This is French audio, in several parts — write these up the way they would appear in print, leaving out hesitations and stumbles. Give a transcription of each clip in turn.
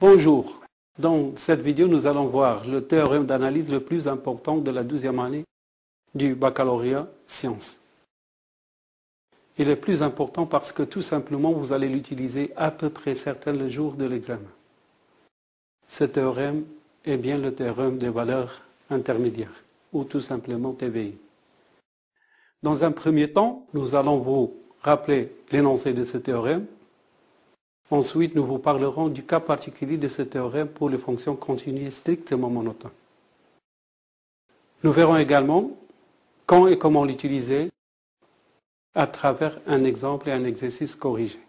Bonjour, dans cette vidéo nous allons voir le théorème d'analyse le plus important de la 12e année du baccalauréat sciences. Il est plus important parce que tout simplement vous allez l'utiliser à peu près certain le jour de l'examen. Ce théorème est bien le théorème des valeurs intermédiaires ou tout simplement TVI. Dans un premier temps, nous allons vous rappeler l'énoncé de ce théorème. Ensuite, nous vous parlerons du cas particulier de ce théorème pour les fonctions continues et strictement monotones. Nous verrons également quand et comment l'utiliser à travers un exemple et un exercice corrigé.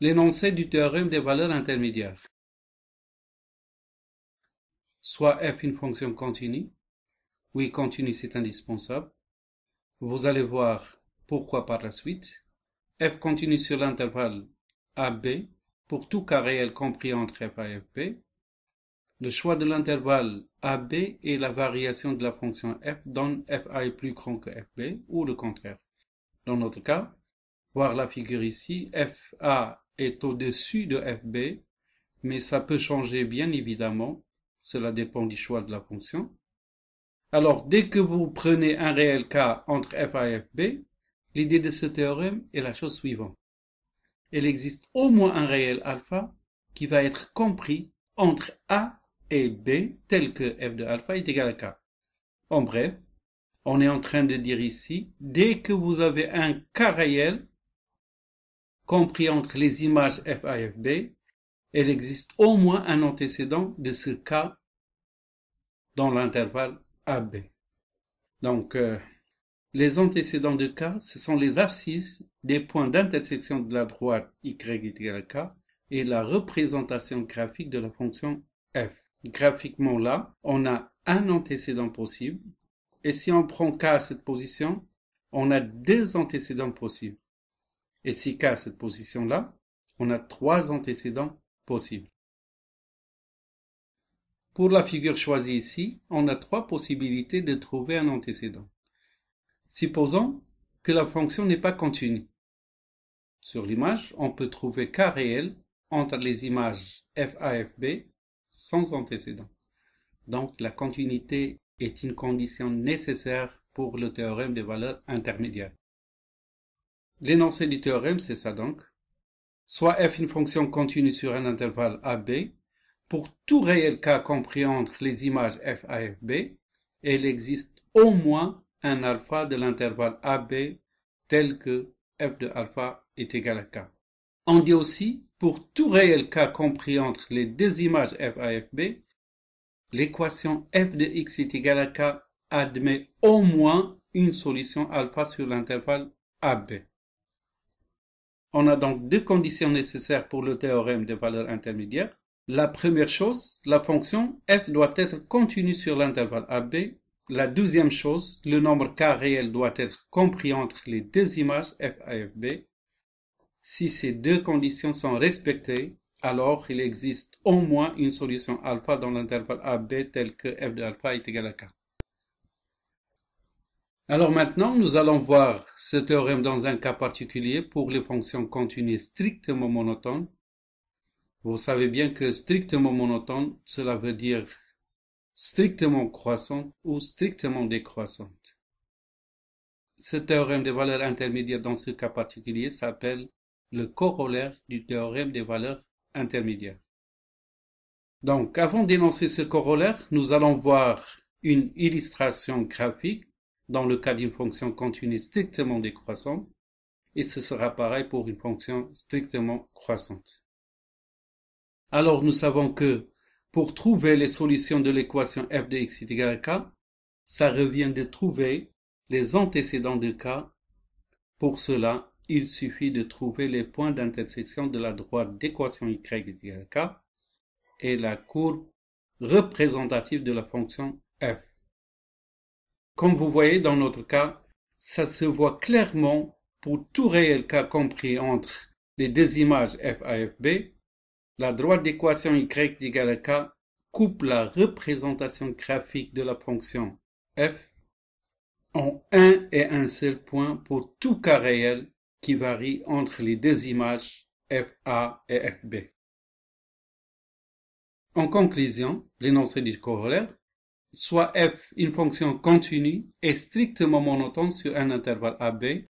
L'énoncé du théorème des valeurs intermédiaires. Soit f une fonction continue. Oui, continue, c'est indispensable. Vous allez voir pourquoi par la suite. F continue sur l'intervalle AB pour tout cas réel compris entre f a et fb. Le choix de l'intervalle AB et la variation de la fonction f donne fa est plus grand que fb ou le contraire. Dans notre cas, voir la figure ici, fa est au-dessus de fb, mais ça peut changer bien évidemment, cela dépend du choix de la fonction. Alors, dès que vous prenez un réel cas entre fa et fb, l'idée de ce théorème est la chose suivante. Il existe au moins un réel alpha qui va être compris entre a et b tel que f de alpha est égal à k. En bref, on est en train de dire ici, dès que vous avez un cas réel compris entre les images fa et fb, il existe au moins un antécédent de ce cas dans l'intervalle AB. Donc, les antécédents de K, ce sont les abscisses des points d'intersection de la droite y est égal à K et la représentation graphique de la fonction f. Graphiquement là, on a un antécédent possible et si on prend K à cette position, on a deux antécédents possibles. Et si K à cette position-là, on a trois antécédents possibles. Pour la figure choisie ici, on a trois possibilités de trouver un antécédent. Supposons que la fonction n'est pas continue. Sur l'image, on peut trouver K réel entre les images fa et fb sans antécédent. Donc la continuité est une condition nécessaire pour le théorème des valeurs intermédiaires. L'énoncé du théorème, c'est ça donc. Soit f une fonction continue sur un intervalle AB, pour tout réel K compris entre les images fa et fb, il existe au moins un alpha de l'intervalle AB tel que f de alpha est égal à k. On dit aussi, pour tout réel K compris entre les deux images fa et fb, l'équation f de x est égal à k admet au moins une solution alpha sur l'intervalle AB. On a donc deux conditions nécessaires pour le théorème des valeurs intermédiaires. La première chose, la fonction f doit être continue sur l'intervalle AB. La deuxième chose, le nombre k réel doit être compris entre les deux images fa et fb. Si ces deux conditions sont respectées, alors il existe au moins une solution alpha dans l'intervalle AB tel que f de alpha est égal à k. Alors maintenant, nous allons voir ce théorème dans un cas particulier pour les fonctions continues strictement monotones. Vous savez bien que strictement monotone, cela veut dire strictement croissante ou strictement décroissante. Ce théorème des valeurs intermédiaires dans ce cas particulier s'appelle le corollaire du théorème des valeurs intermédiaires. Donc, avant d'énoncer ce corollaire, nous allons voir une illustration graphique dans le cas d'une fonction continue strictement décroissante, et ce sera pareil pour une fonction strictement croissante. Alors, nous savons que pour trouver les solutions de l'équation f de x est égal à k, ça revient de trouver les antécédents de k. Pour cela, il suffit de trouver les points d'intersection de la droite d'équation y est égal à k et la courbe représentative de la fonction f. Comme vous voyez dans notre cas, ça se voit clairement pour tout réel k compris entre les deux images fa et fb. La droite d'équation y est égale à k coupe la représentation graphique de la fonction f en un et un seul point pour tout cas réel qui varie entre les deux images FA et FB. En conclusion, l'énoncé du corollaire, soit f, une fonction continue, est strictement monotone sur un intervalle AB.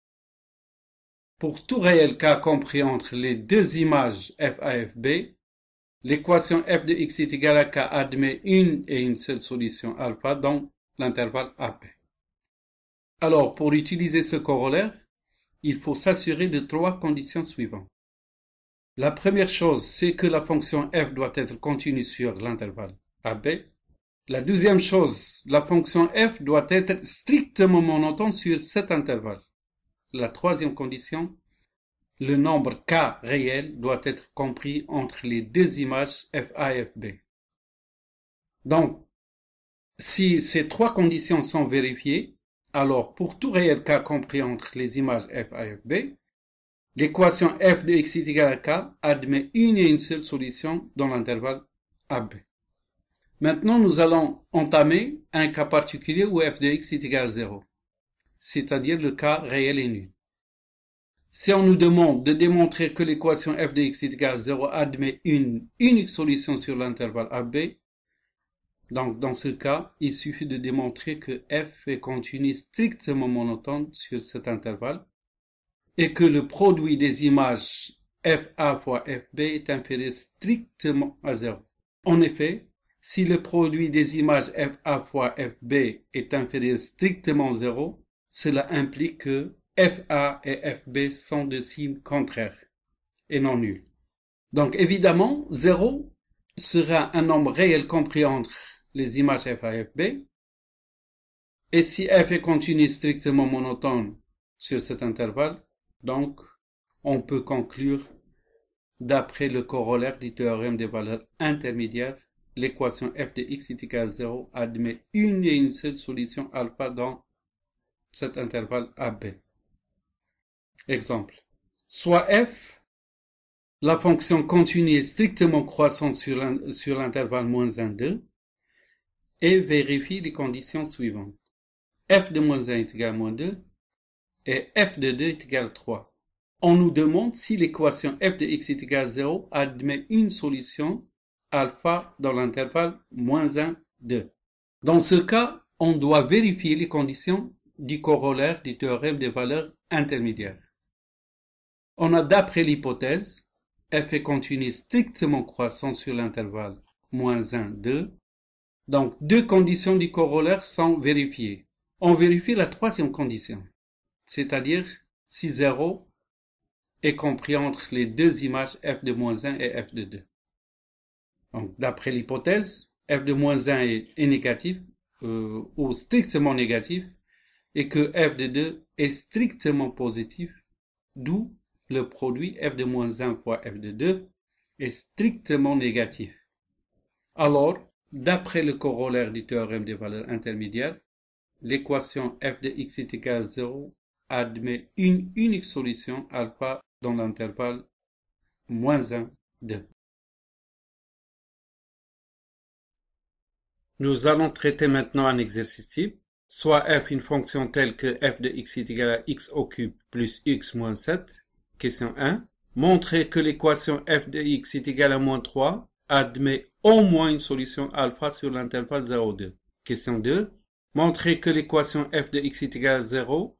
Pour tout réel K compris entre les deux images FA et FB, l'équation f de x est égale à K admet une et une seule solution alpha dans l'intervalle AB. Alors, pour utiliser ce corollaire, il faut s'assurer de trois conditions suivantes. La première chose, c'est que la fonction f doit être continue sur l'intervalle AB. La deuxième chose, la fonction f doit être strictement monotone sur cet intervalle. La troisième condition, le nombre k réel doit être compris entre les deux images FA et FB. Donc, si ces trois conditions sont vérifiées, alors pour tout réel k compris entre les images FA et FB, l'équation f de x est égale à k admet une et une seule solution dans l'intervalle AB. Maintenant, nous allons entamer un cas particulier où f de x est égal à 0, c'est-à-dire le cas réel est nul. Si on nous demande de démontrer que l'équation f de x est égale à 0 admet une unique solution sur l'intervalle AB, donc dans ce cas, il suffit de démontrer que f est continu strictement monotone sur cet intervalle et que le produit des images FA fois FB est inférieur strictement à 0. En effet, si le produit des images FA fois FB est inférieur strictement à 0, cela implique que FA et FB sont de signes contraires et non nuls. Donc évidemment, 0 sera un nombre réel compris entre les images FA et FB. Et si f est continu strictement monotone sur cet intervalle, donc on peut conclure, d'après le corollaire du théorème des valeurs intermédiaires, l'équation f de x est égal à 0 admet une et une seule solution alpha dans cet intervalle AB. Exemple. Soit f, la fonction continue est strictement croissante sur l'intervalle moins 1, 2, et vérifie les conditions suivantes. F de moins 1 est égal à moins 2, et f de 2 est égal à 3. On nous demande si l'équation f de x est égal à 0 admet une solution alpha dans l'intervalle moins 1, 2. Dans ce cas, on doit vérifier les conditions du corollaire du théorème des valeurs intermédiaires. On a d'après l'hypothèse, f est continu strictement croissant sur l'intervalle moins 1, 2. Donc, deux conditions du corollaire sont vérifiées. On vérifie la troisième condition, c'est-à-dire si 0 est compris entre les deux images f de moins 1 et f de 2. Donc, d'après l'hypothèse, f de moins 1 est négatif ou strictement négatif et que f de 2 est strictement positif, d'où le produit f de moins 1 fois f de 2 est strictement négatif. Alors, d'après le corollaire du théorème des valeurs intermédiaires, l'équation f de x est égal à 0 admet une unique solution alpha dans l'intervalle moins 1, 2. Nous allons traiter maintenant un exercice type, soit f une fonction telle que f de x est égal à x au cube plus x moins 7. Question 1. Montrer que l'équation f de x est égale à moins 3 admet au moins une solution alpha sur l'intervalle 0, 2. Question 2. Montrer que l'équation f de x est égale à 0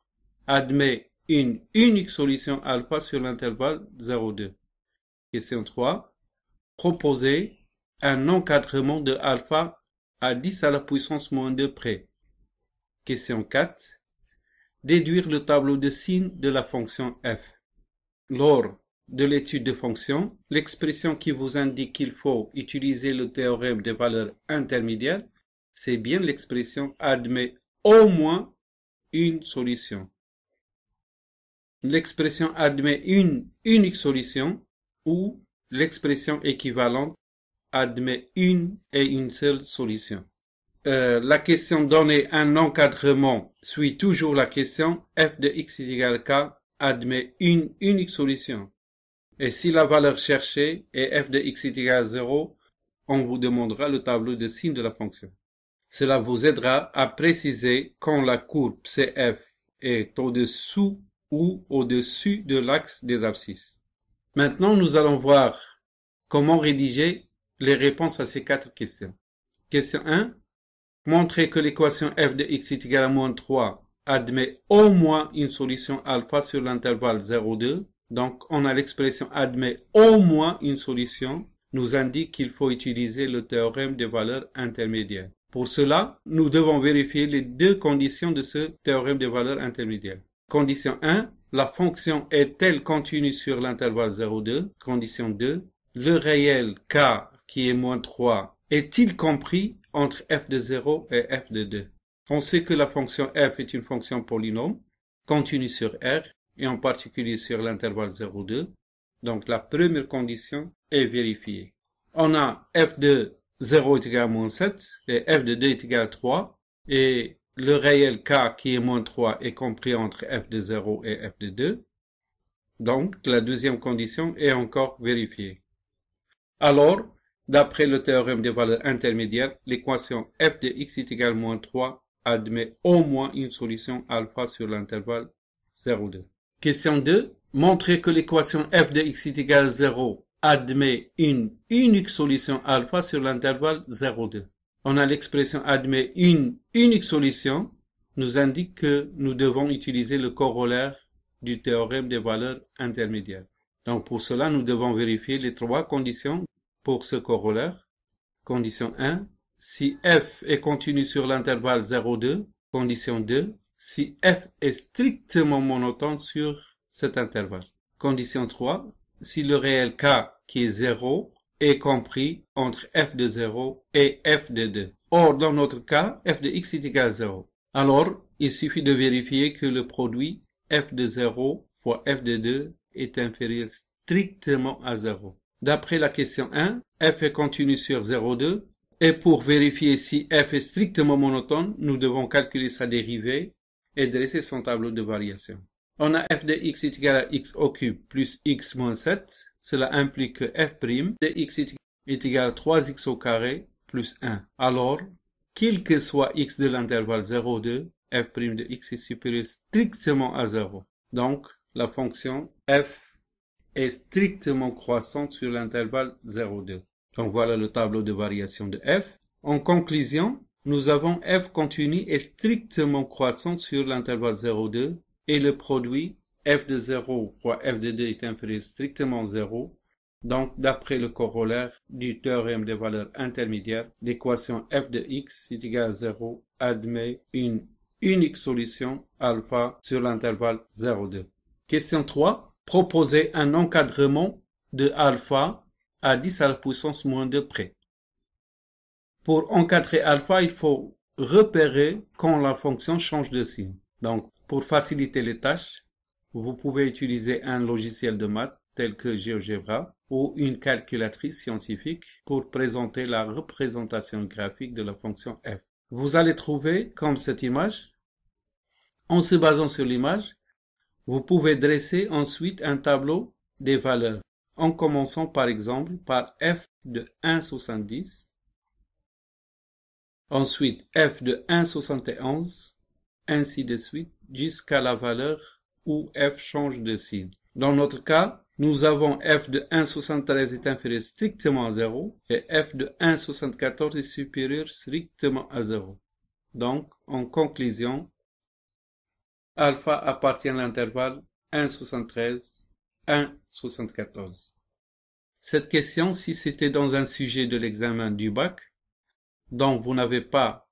admet une unique solution alpha sur l'intervalle 0, 2. Question 3. Proposer un encadrement de alpha à 10 à la puissance moins 2 près. Question 4. Déduire le tableau de signes de la fonction f. Lors de l'étude de fonction, l'expression qui vous indique qu'il faut utiliser le théorème des valeurs intermédiaires, c'est bien l'expression admet au moins une solution. L'expression admet une unique solution ou l'expression équivalente admet une et une seule solution. La question donnée un encadrement suit toujours la question f de x est égal à k admet une unique solution. Et si la valeur cherchée est f de x est égal à 0, on vous demandera le tableau de signes de la fonction. Cela vous aidera à préciser quand la courbe CF est au-dessous ou au-dessus de l'axe des abscisses. Maintenant, nous allons voir comment rédiger les réponses à ces 4 questions. Question 1. Montrer que l'équation f de x est égale à moins 3 admet au moins une solution alpha sur l'intervalle 0,2. Donc, on a l'expression admet au moins une solution, nous indique qu'il faut utiliser le théorème des valeurs intermédiaires. Pour cela, nous devons vérifier les 2 conditions de ce théorème des valeurs intermédiaires. Condition 1, la fonction est-elle continue sur l'intervalle 0,2? Condition 2, le réel k, qui est moins 3, est-il compris entre f de 0 et f de 2? On sait que la fonction f est une fonction polynôme, continue sur R, et en particulier sur l'intervalle 0,2. Donc la première condition est vérifiée. On a f de 0 est égal à moins 7, et f de 2 est égal à 3, et le réel k qui est moins 3 est compris entre f de 0 et f de 2. Donc la deuxième condition est encore vérifiée. Alors, d'après le théorème des valeurs intermédiaires, l'équation f de x est égal à moins 3 admet au moins une solution alpha sur l'intervalle 0,2. Question 2. Montrer que l'équation f de x est égale à 0 admet une unique solution alpha sur l'intervalle 0,2. On a l'expression admet une unique solution, nous indique que nous devons utiliser le corollaire du théorème des valeurs intermédiaires. Donc pour cela, nous devons vérifier les 3 conditions pour ce corollaire. Condition 1. Si f est continu sur l'intervalle 0,2. Condition 2. Si f est strictement monotone sur cet intervalle. Condition 3. Si le réel k, qui est 0, est compris entre f de 0 et f de 2. Or, dans notre cas, f de x est égal à 0. Alors, il suffit de vérifier que le produit f de 0 fois f de 2 est inférieur strictement à 0. D'après la question 1, f est continu sur 0,2. Et pour vérifier si f est strictement monotone, nous devons calculer sa dérivée et dresser son tableau de variation. On a f de x est égal à x au cube plus x moins 7. Cela implique que f' de x est égal à 3x au carré plus 1. Alors, quel que soit x de l'intervalle 0,2, f' de x est supérieur strictement à 0. Donc, la fonction f est strictement croissante sur l'intervalle 0,2. Donc voilà le tableau de variation de f. En conclusion, nous avons f continu est strictement croissante sur l'intervalle 0,2 et le produit f de 0 fois f de 2 est inférieur strictement à 0. Donc d'après le corollaire du théorème des valeurs intermédiaires, l'équation f de x est égale à 0 admet une unique solution alpha sur l'intervalle 0,2. Question 3. Proposer un encadrement de alpha à 10 à la puissance moins 2 près. Pour encadrer alpha, il faut repérer quand la fonction change de signe. Donc, pour faciliter les tâches, vous pouvez utiliser un logiciel de maths tel que GeoGebra ou une calculatrice scientifique pour présenter la représentation graphique de la fonction f. Vous allez trouver comme cette image. En se basant sur l'image, vous pouvez dresser ensuite un tableau des valeurs, en commençant par exemple par f de 1,70, ensuite f de 1,71, ainsi de suite, jusqu'à la valeur où f change de signe. Dans notre cas, nous avons f de 1,73 est inférieur strictement à 0 et f de 1,74 est supérieur strictement à 0. Donc, en conclusion, alpha appartient à l'intervalle 1,73, 1,74. Cette question, si c'était dans un sujet de l'examen du bac, dont vous n'avez pas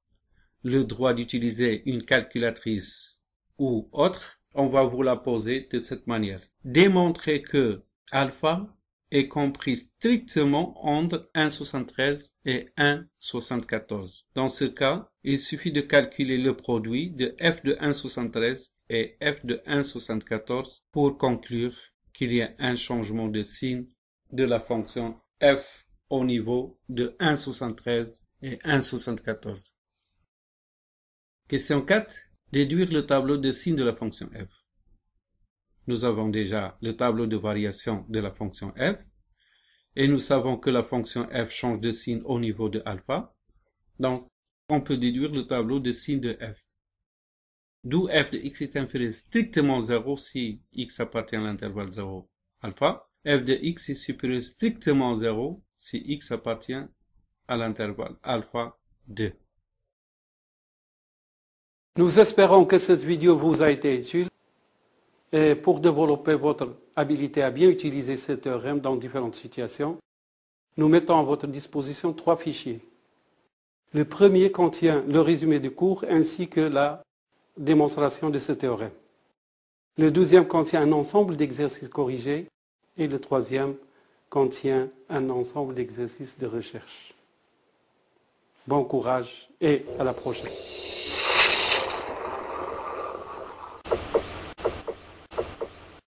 le droit d'utiliser une calculatrice ou autre, on va vous la poser de cette manière. Démontrer que alpha est compris strictement entre 1,73 et 1,74. Dans ce cas, il suffit de calculer le produit de f de 1,73 et f de 1,74 pour conclure qu'il y a un changement de signe de la fonction f au niveau de 1,73 et 1,74. Question 4. Déduire le tableau de signe de la fonction f. Nous avons déjà le tableau de variation de la fonction f et nous savons que la fonction f change de signe au niveau de alpha. Donc, on peut déduire le tableau de signe de f. D'où f de x est inférieur strictement 0 si x appartient à l'intervalle 0 alpha f de x est supérieur strictement à 0 si x appartient à l'intervalle alpha 2. Nous espérons que cette vidéo vous a été utile et pour développer votre habilité à bien utiliser ce théorème dans différentes situations, nous mettons à votre disposition 3 fichiers. Le premier contient le résumé du cours ainsi que la démonstration de ce théorème. Le deuxième contient un ensemble d'exercices corrigés et le troisième contient un ensemble d'exercices de recherche. Bon courage et à la prochaine.